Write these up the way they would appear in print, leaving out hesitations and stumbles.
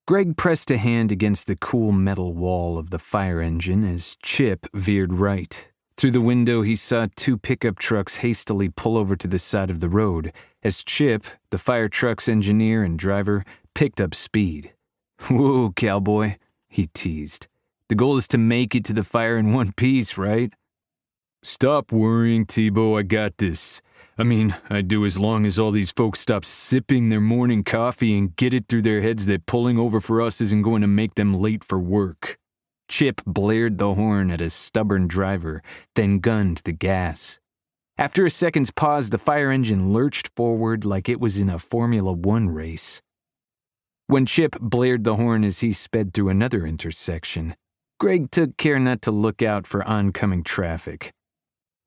Greg pressed a hand against the cool metal wall of the fire engine as Chip veered right. Through the window, he saw two pickup trucks hastily pull over to the side of the road as Chip, the fire truck's engineer and driver, picked up speed. "Whoa, cowboy," he teased. "The goal is to make it to the fire in one piece, right?" "Stop worrying, Tebo, I got this. I mean, I do as long as all these folks stop sipping their morning coffee and get it through their heads that pulling over for us isn't going to make them late for work." Chip blared the horn at a stubborn driver, then gunned the gas. After a second's pause, the fire engine lurched forward like it was in a Formula One race. When Chip blared the horn as he sped through another intersection, Greg took care not to look out for oncoming traffic.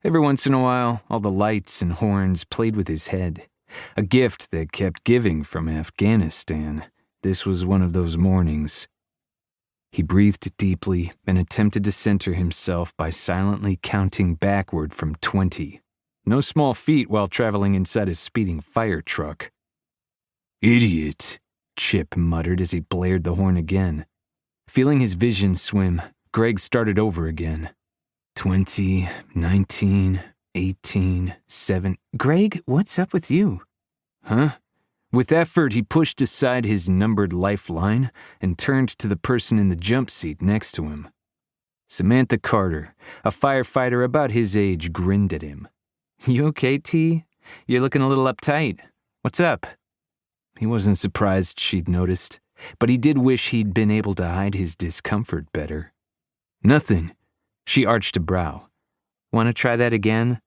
Every once in a while, all the lights and horns played with his head, a gift that kept giving from Afghanistan. This was one of those mornings. He breathed deeply and attempted to center himself by silently counting backward from 20. No small feat while traveling inside a speeding fire truck. "Idiot," Chip muttered as he blared the horn again. Feeling his vision swim, Greg started over again. 20, 19, 18, 7... "Greg, what's up with you?" "Huh?" With effort, he pushed aside his numbered lifeline and turned to the person in the jump seat next to him. Samantha Carter, a firefighter about his age, grinned at him. "You okay, T? You're looking a little uptight. What's up?" He wasn't surprised she'd noticed, but he did wish he'd been able to hide his discomfort better. "Nothing." She arched a brow. "Want to try that again?"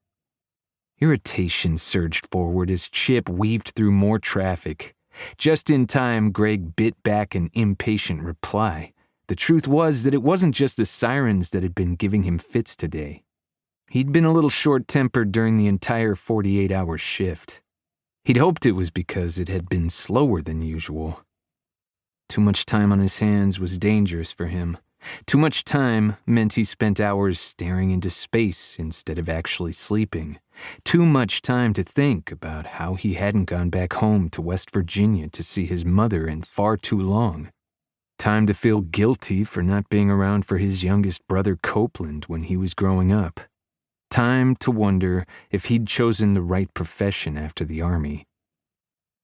Irritation surged forward as Chip weaved through more traffic. Just in time, Greg bit back an impatient reply. The truth was that it wasn't just the sirens that had been giving him fits today. He'd been a little short-tempered during the entire 48-hour shift. He'd hoped it was because it had been slower than usual. Too much time on his hands was dangerous for him. Too much time meant he spent hours staring into space instead of actually sleeping. Too much time to think about how he hadn't gone back home to West Virginia to see his mother in far too long. Time to feel guilty for not being around for his youngest brother Copeland when he was growing up. Time to wonder if he'd chosen the right profession after the army.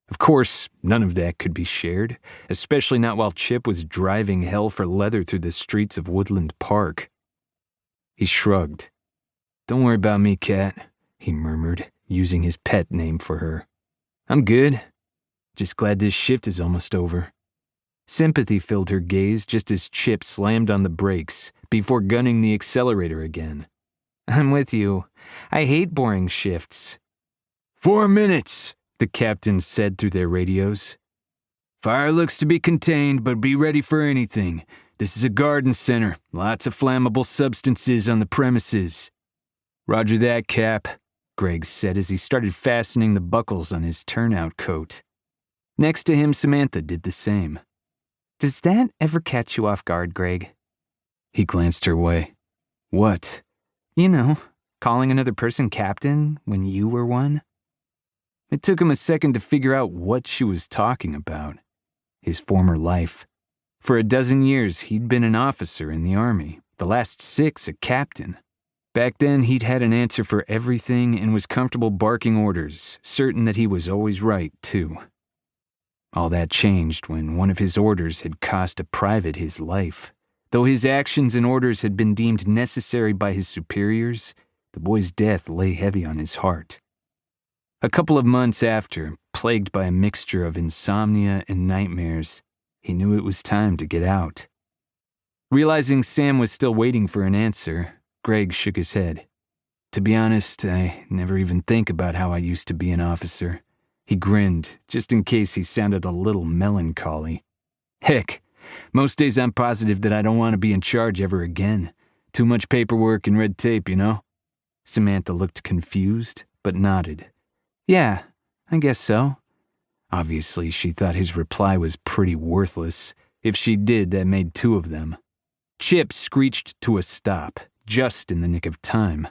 Of course, none of that could be shared, especially not while Chip was driving hell for leather through the streets of Woodland Park. He shrugged. "Don't worry about me, Cat," he murmured, using his pet name for her. "I'm good. Just glad this shift is almost over." Sympathy filled her gaze just as Chip slammed on the brakes before gunning the accelerator again. "I'm with you. I hate boring shifts." 4 minutes, the captain said through their radios. "Fire looks to be contained, but be ready for anything. This is a garden center. Lots of flammable substances on the premises." "Roger that, Cap," Greg said as he started fastening the buckles on his turnout coat. Next to him, Samantha did the same. "Does that ever catch you off guard, Greg?" He glanced her way. "What?" "You know, calling another person captain when you were one." It took him a second to figure out what she was talking about. His former life. For a dozen years, he'd been an officer in the Army, the last 6 a captain. Back then, he'd had an answer for everything and was comfortable barking orders, certain that he was always right, too. All that changed when one of his orders had cost a private his life. Though his actions and orders had been deemed necessary by his superiors, the boy's death lay heavy on his heart. A couple of months after, plagued by a mixture of insomnia and nightmares, he knew it was time to get out. Realizing Sam was still waiting for an answer, Greg shook his head. "To be honest, I never even think about how I used to be an officer." He grinned, just in case he sounded a little melancholy. "Heck, most days I'm positive that I don't want to be in charge ever again. Too much paperwork and red tape, you know?" Samantha looked confused, but nodded. "Yeah, I guess so." Obviously, she thought his reply was pretty worthless. If she did, that made 2 of them. Chip screeched to a stop, just in the nick of time.